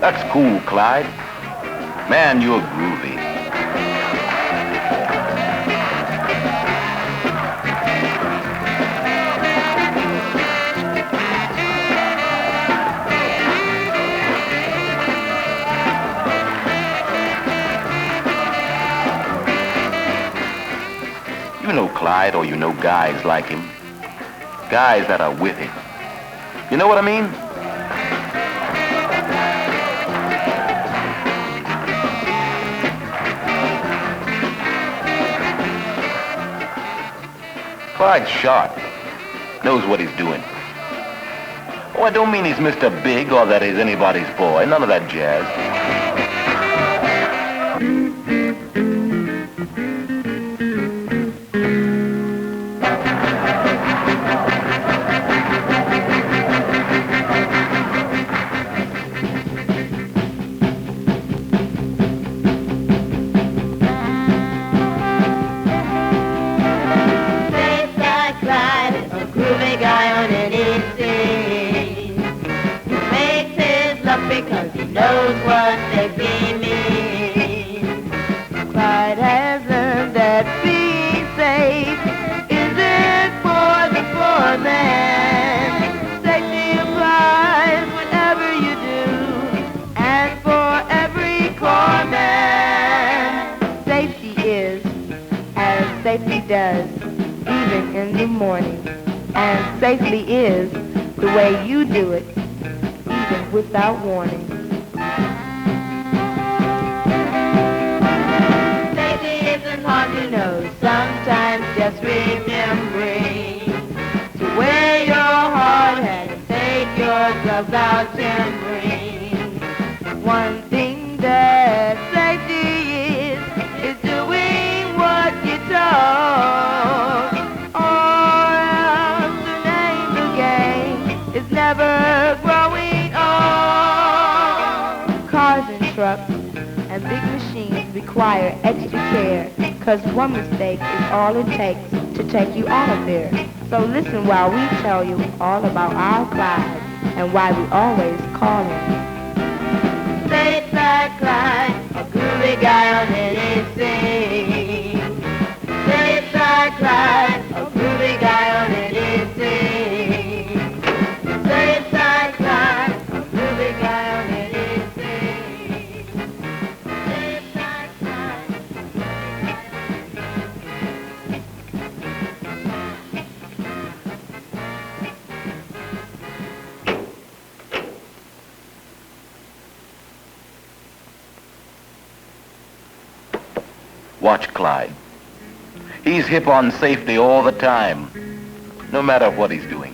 That's cool, Clyde. Man, you're groovy. You know Clyde, or you know guys like him. Guys that are with him. You know what I mean? Clyde's sharp. Knows what he's doing. Oh, I don't mean he's Mr. Big or that he's anybody's boy. None of that jazz. Because he knows what safety means. Clyde has learned that being safe isn't for the poor man. Safety applies whatever you do, and for every core man. Safety is as safety does, even in the morning. And safely is the way you do it, without warning. Safety isn't hard to know, sometimes just remembering to wear your hard hat and take your gloves out timbering. One thing that safety is doing what you're told, or else the name of the game is never growing. Cars and trucks and big machines require extra care, because one mistake is all it takes to take you out of there. So listen while we tell you all about our Clyde and why we always call him Stateside Clyde, a groovy guy on anything. Stateside Clyde, a groovy guy on anything. Stateside Clyde, a groovy guy on anything. Watch Clyde. He's hip on safety all the time, no matter what he's doing.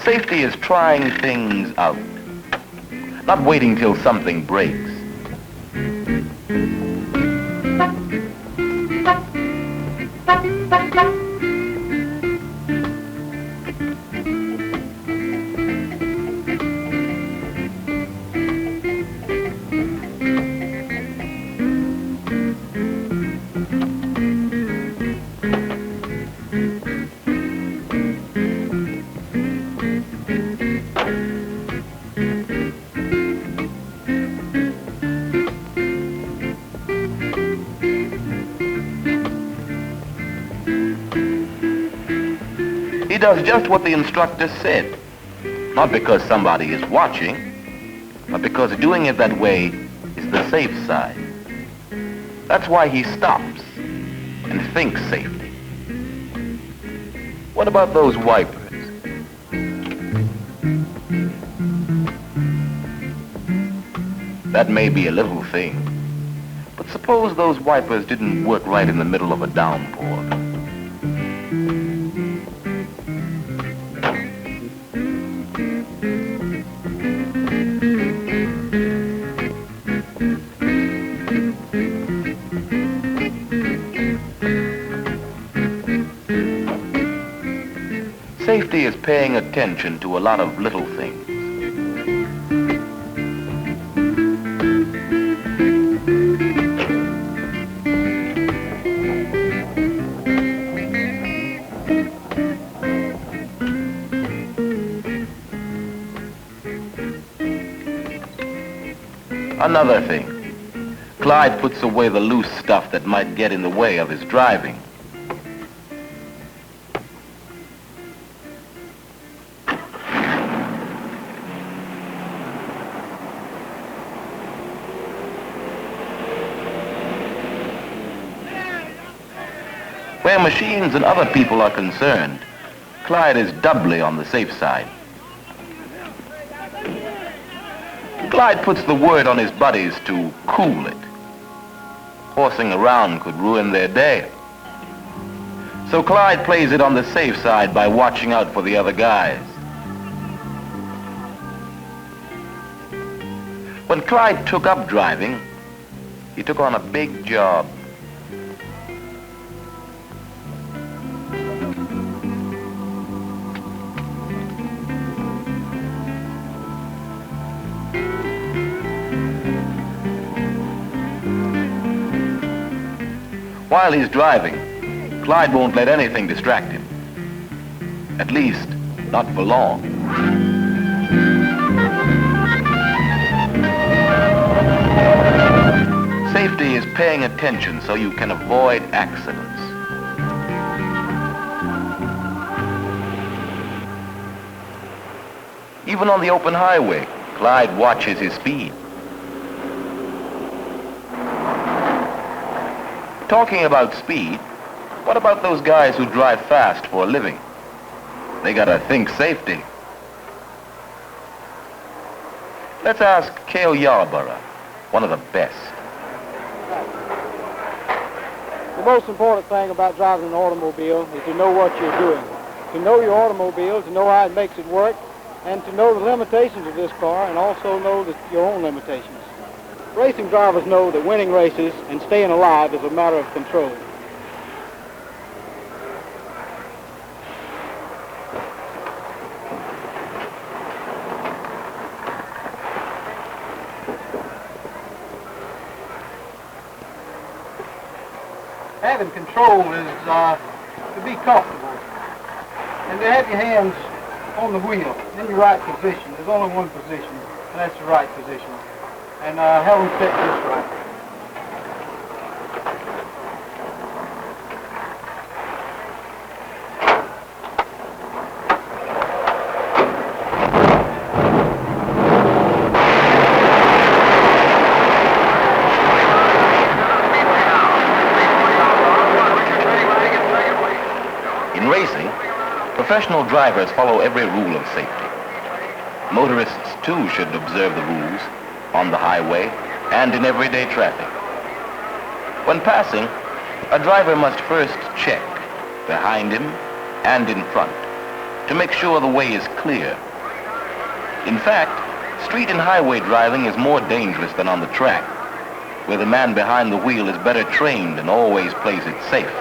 Safety is trying things out, not waiting till something breaks. He does just what the instructor said, not because somebody is watching, but because doing it that way is the safe side. That's why he stops and thinks safety. What about those wipers? That may be a little thing, but suppose those wipers didn't work right in the middle of a downpour. Safety is paying attention to a lot of little things. Another thing, Clyde puts away the loose stuff that might get in the way of his driving. Where machines and other people are concerned, Clyde is doubly on the safe side. Clyde puts the word on his buddies to cool it. Horsing around could ruin their day. So Clyde plays it on the safe side by watching out for the other guys. When Clyde took up driving, he took on a big job. While he's driving, Clyde won't let anything distract him. At least, not for long. Safety is paying attention so you can avoid accidents. Even on the open highway, Clyde watches his speed. Talking about speed, what about those guys who drive fast for a living? They gotta think safety. Let's ask Cale Yarborough, one of the best. The most important thing about driving an automobile is to know what you're doing. To know your automobile, to know how it makes it work, and to know the limitations of this car, and also know your own limitations. Racing drivers know that winning races and staying alive is a matter of control. Having control is to be comfortable and to have your hands on the wheel in your right position. There's only one position, and that's the right position. And have them set just right. In racing, professional drivers follow every rule of safety. Motorists, too, should observe the rules on the highway and in everyday traffic. When passing, a driver must first check behind him and in front to make sure the way is clear. In fact, street and highway driving is more dangerous than on the track, where the man behind the wheel is better trained and always plays it safe.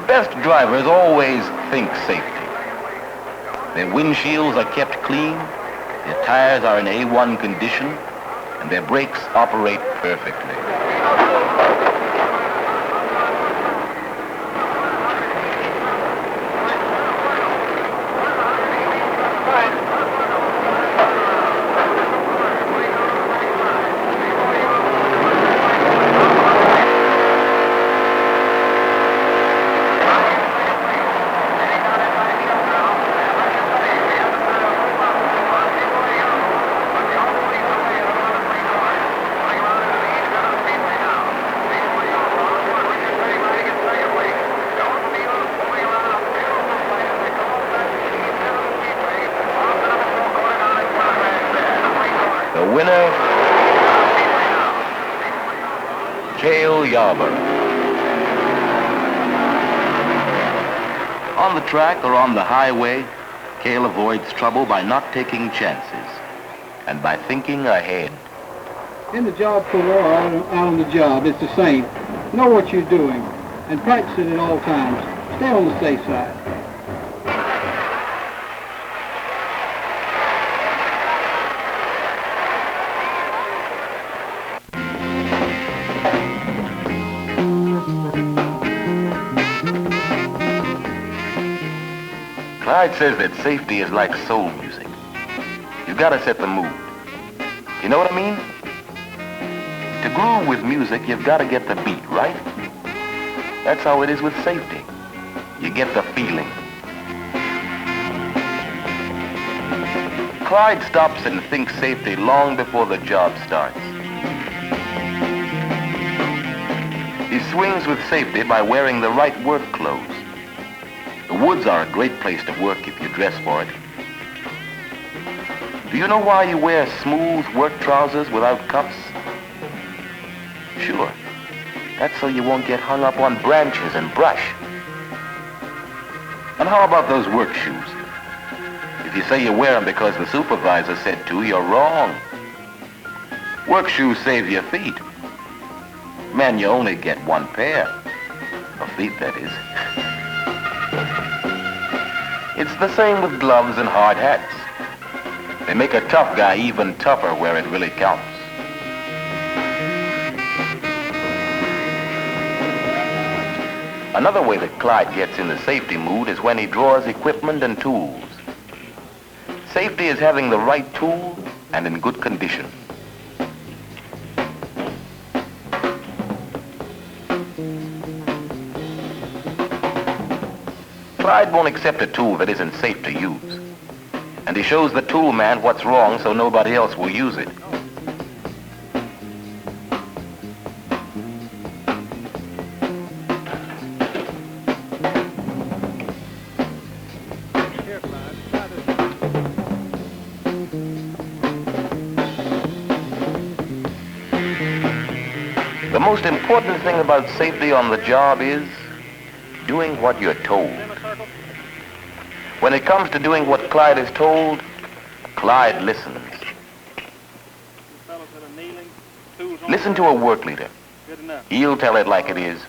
Best drivers always think safety. Their windshields are kept clean, their tires are in A1 condition, and their brakes operate perfectly. The winner, Cale Yarborough. On the track or on the highway, Cale avoids trouble by not taking chances and by thinking ahead. In the job corps or out on the job, it's the same. Know what you're doing and practice it at all times. Stay on the safe side. Clyde says that safety is like soul music. You've got to set the mood. You know what I mean? To groove with music, you've got to get the beat, right? That's how it is with safety. You get the feeling. Clyde stops and thinks safety long before the job starts. He swings with safety by wearing the right work clothes. The woods are a great place to work if you dress for it. Do you know why you wear smooth work trousers without cuffs? Sure. That's so you won't get hung up on branches and brush. And how about those work shoes? If you say you wear them because the supervisor said to, you're wrong. Work shoes save your feet. Man, you only get one pair. Of feet, that is. It's the same with gloves and hard hats. They make a tough guy even tougher where it really counts. Another way that Clyde gets in the safety mood is when he draws equipment and tools. Safety is having the right tool and in good condition. Clyde won't accept a tool that isn't safe to use. And he shows the tool man what's wrong so nobody else will use it. The most important thing about safety on the job is doing what you're told. When it comes to doing what Clyde is told, Clyde listens. Listen to a work leader. He'll tell it like it is.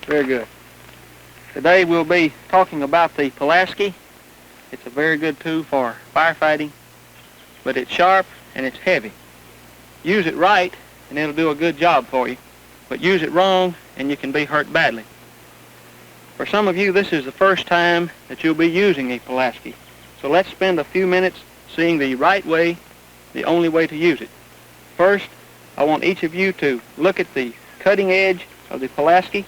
Very good. Today we'll be talking about the Pulaski. It's a very good tool for firefighting, but it's sharp and it's heavy. Use it right and it'll do a good job for you, but use it wrong and you can be hurt badly. For some of you, this is the first time that you'll be using a Pulaski. So let's spend a few minutes seeing the right way, the only way to use it. First, I want each of you to look at the cutting edge of the Pulaski.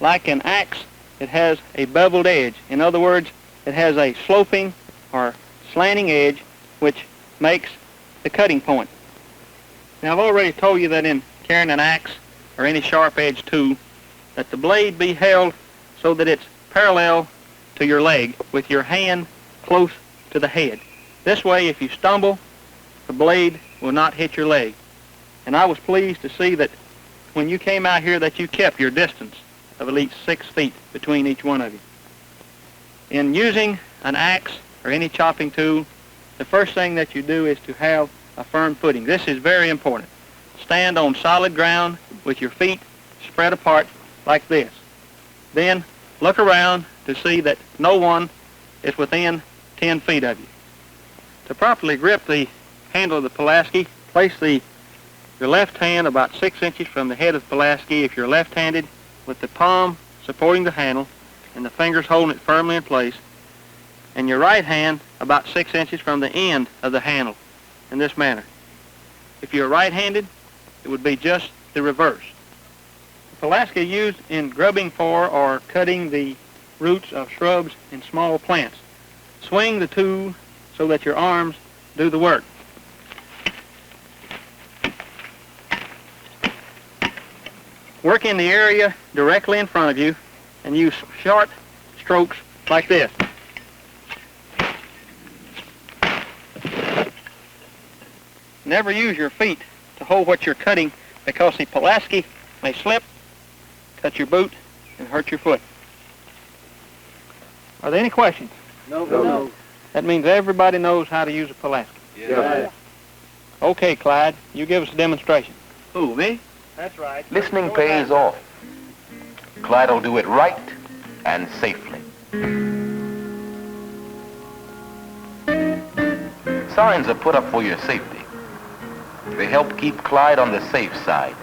Like an axe, it has a beveled edge. In other words, it has a sloping or slanting edge which makes the cutting point. Now, I've already told you that in carrying an axe or any sharp-edged tool, that the blade be held so that it's parallel to your leg with your hand close to the head. This way, if you stumble, the blade will not hit your leg. And I was pleased to see that when you came out here that you kept your distance of at least 6 feet between each one of you. In using an axe or any chopping tool, the first thing that you do is to have a firm footing. This is very important. Stand on solid ground with your feet spread apart like this. Then look around to see that no one is within 10 feet of you. To properly grip the handle of the Pulaski, place your left hand about 6 inches from the head of the Pulaski if you're left-handed, with the palm supporting the handle and the fingers holding it firmly in place, and your right hand about 6 inches from the end of the handle in this manner. If you're right-handed, it would be just the reverse. Pulaski used in grubbing for or cutting the roots of shrubs and small plants. Swing the tool so that your arms do the work. Work in the area directly in front of you and use short strokes like this. Never use your feet to hold what you're cutting because the Pulaski may slip, cut your boot, and hurt your foot. Are there any questions? No. That means everybody knows how to use a Pulaski. Yeah. Okay, Clyde, you give us a demonstration. Who, me? That's right. Listening pays off. Clyde will do it right and safely. Signs are put up for your safety. They help keep Clyde on the safe side.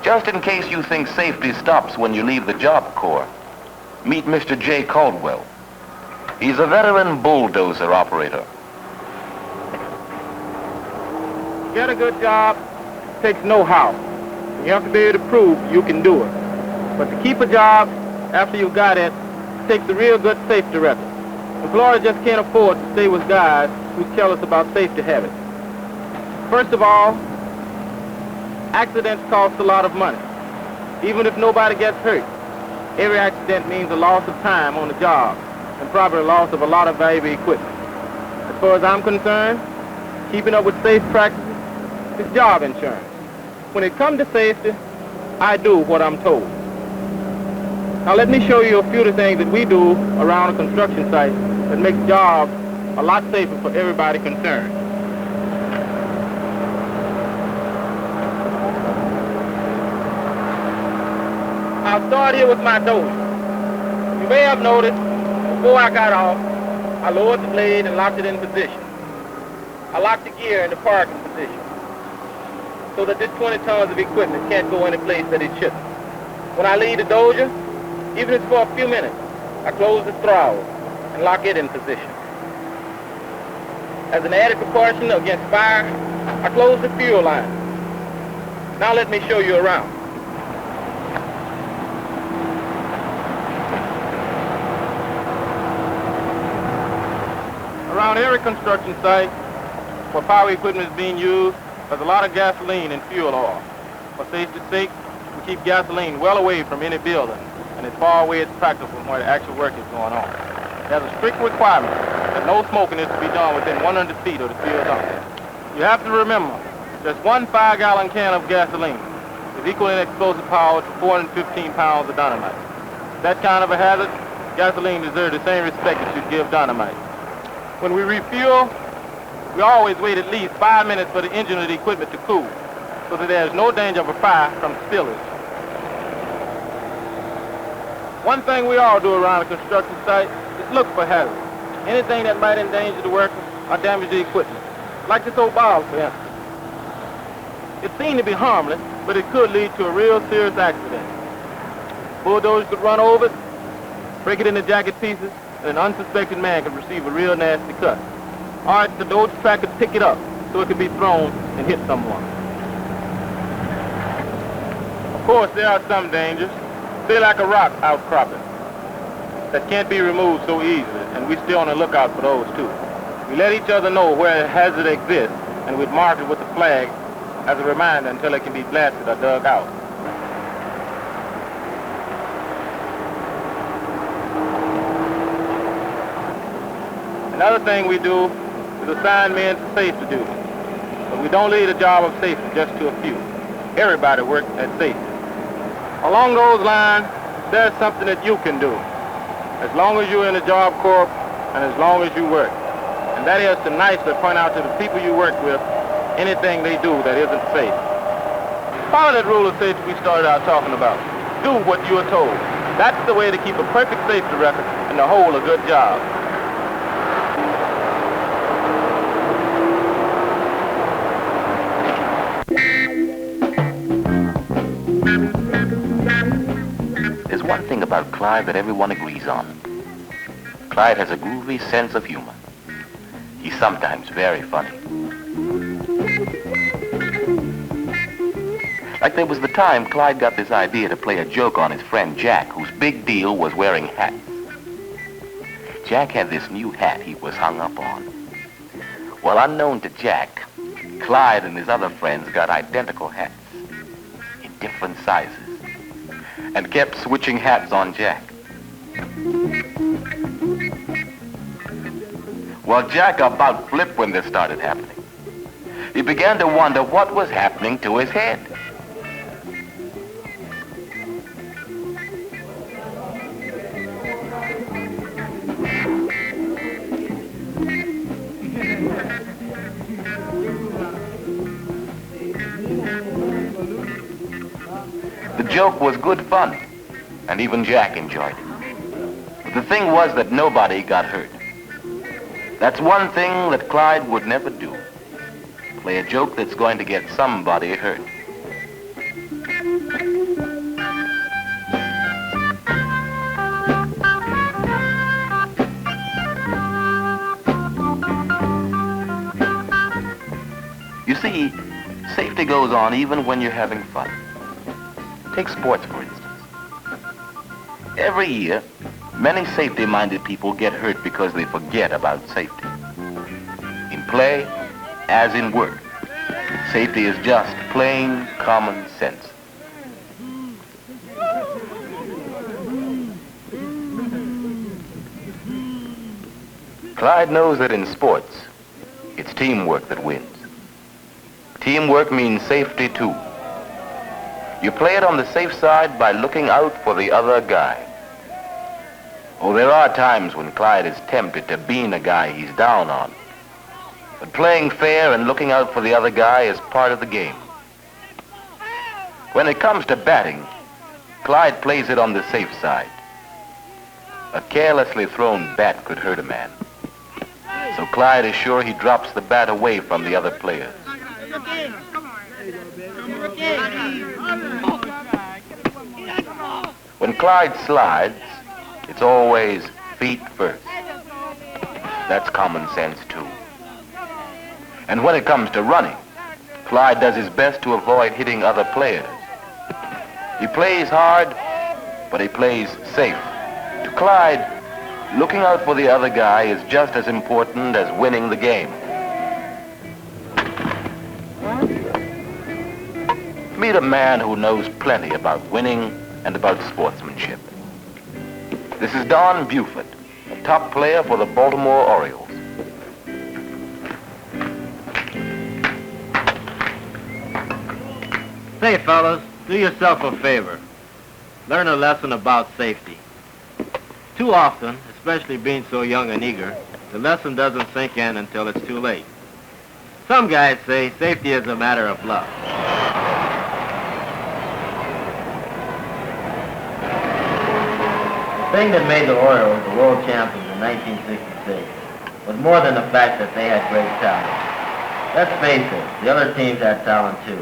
Just in case you think safety stops when you leave the Job Corps, meet Mr. J. Caldwell. He's a veteran bulldozer operator. Get a good job takes know-how. You have to be able to prove you can do it. But to keep a job after you got it takes a real good safety record. Employers just can't afford to stay with guys who tell us about safety habits. First of all, accidents cost a lot of money. Even if nobody gets hurt, every accident means a loss of time on the job and probably a loss of a lot of valuable equipment. As far as I'm concerned, keeping up with safe practices is job insurance. When it comes to safety, I do what I'm told. Now let me show you a few of the things that we do around a construction site that makes jobs a lot safer for everybody concerned. I'll start here with my dozer. You may have noticed, before I got off, I lowered the blade and locked it in position. I locked the gear in the parking position so that this 20 tons of equipment can't go any place that it shouldn't. When I leave the dozer, even if it's for a few minutes, I close the throttle and lock it in position. As an added precaution against fire, I close the fuel line. Now let me show you around. Around every construction site where power equipment is being used, there's a lot of gasoline and fuel oil. For safety's sake, we keep gasoline well away from any building and as far away as practical from where the actual work is going on. There's a strict requirement that no smoking is to be done within 100 feet of the field dump. You have to remember, just one 5-gallon can of gasoline is equal in explosive power to 415 pounds of dynamite. That kind of a hazard, gasoline deserves the same respect it should give dynamite. When we refuel, we always wait at least 5 minutes for the engine of the equipment to cool, so that there's no danger of a fire from spillage. One thing we all do around a construction site is look for hazards. Anything that might endanger the worker or damage the equipment. Like this old bottle, for instance. It seemed to be harmless, but it could lead to a real serious accident. Bulldozers could run over it, break it into jagged pieces, and an unsuspecting man could receive a real nasty cut. Or the dozer track could pick it up so it could be thrown and hit someone. Of course, there are some dangers. Say like a rock outcropping that can't be removed so easily, and we stay on the lookout for those too. We let each other know where a hazard exists, and we'd mark it with a flag as a reminder until it can be blasted or dug out. Another thing we do is assign men to safety duty. But we don't leave the job of safety just to a few. Everybody works at safety. Along those lines, there's something that you can do, as long as you're in the Job Corps and as long as you work. And that is to nicely point out to the people you work with anything they do that isn't safe. Follow that rule of safety we started out talking about. Do what you are told. That's the way to keep a perfect safety record and to hold a good job. There's one thing about Clyde that everyone agrees on. Clyde has a groovy sense of humor. He's sometimes very funny. Like there was the time Clyde got this idea to play a joke on his friend Jack, whose big deal was wearing hats. Jack had this new hat he was hung up on. Well, unknown to Jack, Clyde and his other friends got identical hats in different sizes and kept switching hats on Jack. Well, Jack about flipped when this started happening. He began to wonder what was happening to his head. The joke was good fun, and even Jack enjoyed it. But the thing was that nobody got hurt. That's one thing that Clyde would never do. Play a joke that's going to get somebody hurt. You see, safety goes on even when you're having fun. Take sports, for instance. Every year, many safety-minded people get hurt because they forget about safety. In play, as in work, safety is just plain common sense. Clyde knows that in sports, it's teamwork that wins. Teamwork means safety too. You play it on the safe side by looking out for the other guy. Oh, there are times when Clyde is tempted to bean a guy he's down on. But playing fair and looking out for the other guy is part of the game. When it comes to batting, Clyde plays it on the safe side. A carelessly thrown bat could hurt a man. So Clyde is sure he drops the bat away from the other players. When Clyde slides, it's always feet first. That's common sense too. And when it comes to running, Clyde does his best to avoid hitting other players. He plays hard, but he plays safe. To Clyde, looking out for the other guy is just as important as winning the game. Meet a man who knows plenty about winning and about sportsmanship. This is Don Buford, a top player for the Baltimore Orioles. Say, fellas, do yourself a favor. Learn a lesson about safety. Too often, especially being so young and eager, the lesson doesn't sink in until it's too late. Some guys say safety is a matter of luck. The thing that made the Orioles the world champions in 1966 was more than the fact that they had great talent. Let's face it, the other teams had talent too.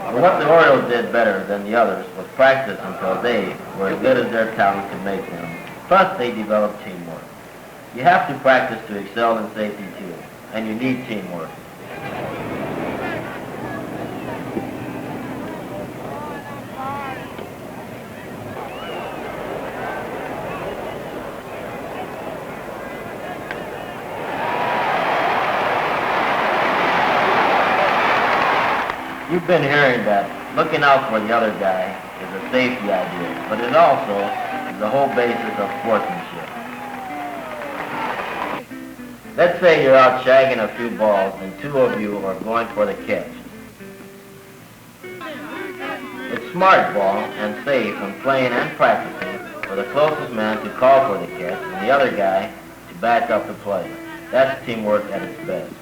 But what the Orioles did better than the others was practice until they were as good as their talent could make them. Plus, they developed teamwork. You have to practice to excel in safety too, and you need teamwork. You've been hearing that looking out for the other guy is a safety idea, but it also is the whole basis of sportsmanship. Let's say you're out shagging a few balls and two of you are going for the catch. It's smart ball and safe when playing and practicing for the closest man to call for the catch and the other guy to back up the play. That's teamwork at its best.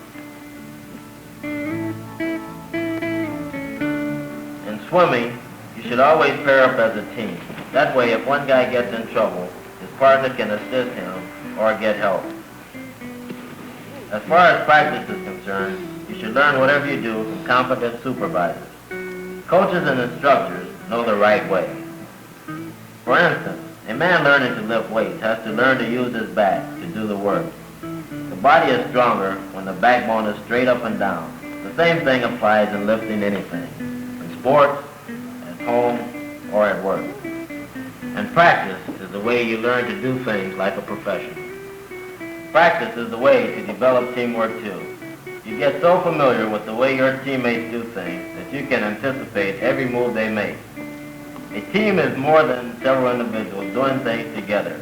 Swimming, you should always pair up as a team. That way, if one guy gets in trouble, his partner can assist him or get help. As far as practice is concerned, you should learn whatever you do from competent supervisors. Coaches and instructors know the right way. For instance, a man learning to lift weights has to learn to use his back to do the work. The body is stronger when the backbone is straight up and down. The same thing applies in lifting anything. Sports, at home, or at work. And practice is the way you learn to do things like a profession. Practice is the way to develop teamwork too. You get so familiar with the way your teammates do things that you can anticipate every move they make. A team is more than several individuals doing things together.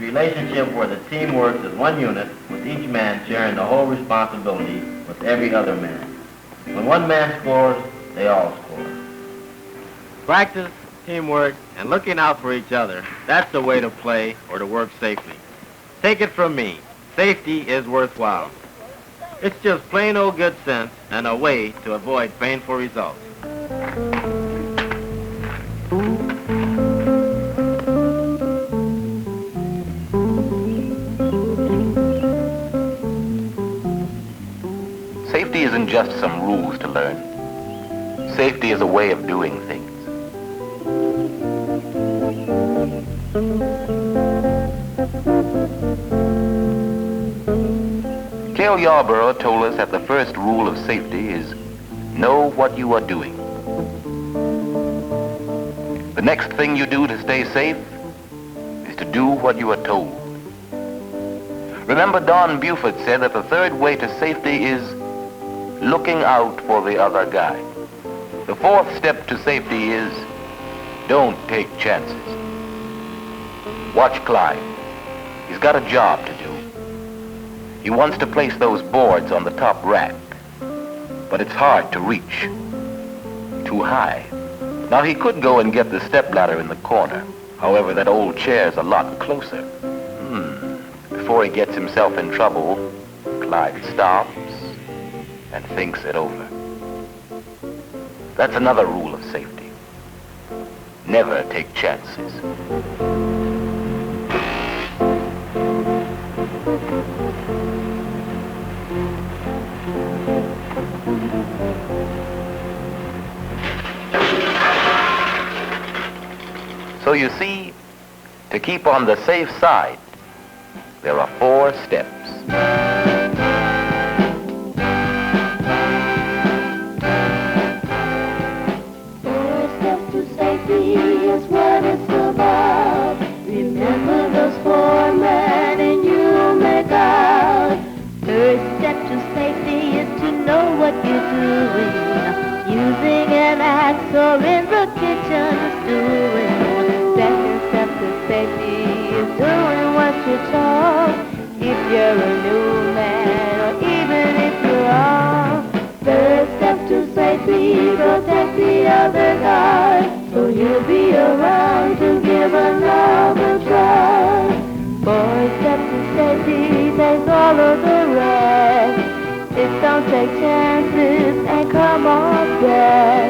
It's a relationship where the team works as one unit, with each man sharing the whole responsibility with every other man. When one man scores, they all score. Practice, teamwork, and looking out for each other, that's the way to play or to work safely. Take it from me, safety is worthwhile. It's just plain old good sense and a way to avoid painful results. Safety isn't just some rules to learn. Safety is a way of doing things. Cale Yarborough told us that the first rule of safety is know what you are doing. The next thing you do to stay safe is to do what you are told. Remember, Don Buford said that the third way to safety is looking out for the other guy. The fourth step to safety is don't take chances. Watch Clyde. He's got a job to do. He wants to place those boards on the top rack, but it's hard to reach. Too high. Now he could go and get the stepladder in the corner. However, that old chair's a lot closer. Before he gets himself in trouble, Clyde stops and thinks it over. That's another rule of safety. Never take chances. So you see, to keep on the safe side, there are 4 steps. Is what it's about. Remember those 4 men and you'll make out. First step to safety is to know what you're doing. Using an axe or in the kitchen stewing. Second step to safety is doing what you're told. If you're a new man or even if you're old. Third step to safety, protect the other guy. So he'll be around to give another try. 4 steps to safety, takes all of the rest. Just don't take chances and come on back.